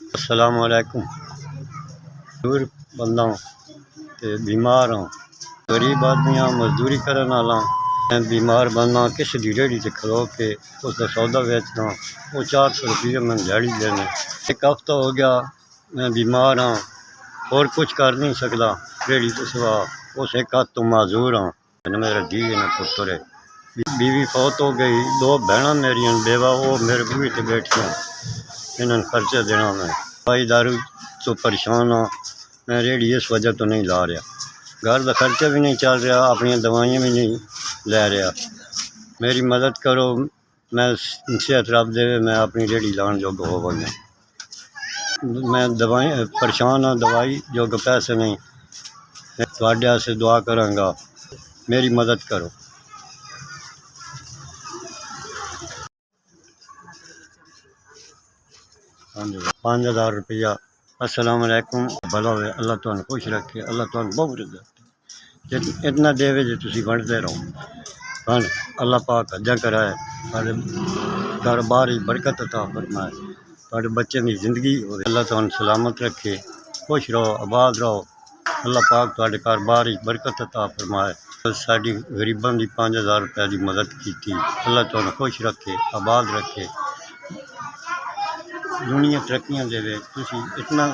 अस्सलाम वालेकुम। दूर बंदा ते बीमार हाँ, गरीब आदमी हाँ, मजदूरी करन वाला। मैं बीमार बंदा, किसी दी रेहड़ी ते खलो के उसका सौदा बेचना, वो 400 रुपये मैं दिहाड़ी देने। एक हफ्ता हो गया मैं बीमार हाँ और कुछ कर नहीं सकता रेहड़ी तो सिवा उस एक हाथ तो माजूर हाँ। न मेरा धी न पुत्र है, बीवी फौत हो गई, दो बहना मेरियां बेवा वो मेरे बूहे ते बैठियां, इन्होंने खर्चा देना। मैं भाई दारू तो परेशान हाँ, मैं रेहड़ी इस वजह तो नहीं ला रहा, घर का खर्चा भी नहीं चल रहा, अपनी दवाइयाँ भी नहीं ले रहा। मेरी मदद करो, मैं सेहत रब दे मैं अपनी रेहड़ी लाने जोग हो गया। मैं दवाई परेशान हाँ, दवाई जोग पैसे नहीं, मैं तुहाडे वास्ते दुआ करांगा, मेरी मदद करो। 5000 रुपया। अस्सलाम वालेकुम। भला होवे, अल्लाह तुहानू खुश रखे, अल्लाह तुहानू बहुत इतना देवे जो तुसी वंडदे रहो। अल्लाह पाक हजा कराए, साढ़े कारोबार बरकत अता फरमाए, तुहाडे बच्चों की जिंदगी होवे, अल्लाह तुहानू सलामत रखे, खुश रहो, आबाद रहो। अल्लाह पाक तुहाडे कारोबार बरकत अता फरमाए। साडी गरीबां की 5000 रुपये की मदद की, अल्लाह तुहानू खुश रखे, आबाद रखे, दुनिया तरक्कियां देवे। तुसी इतना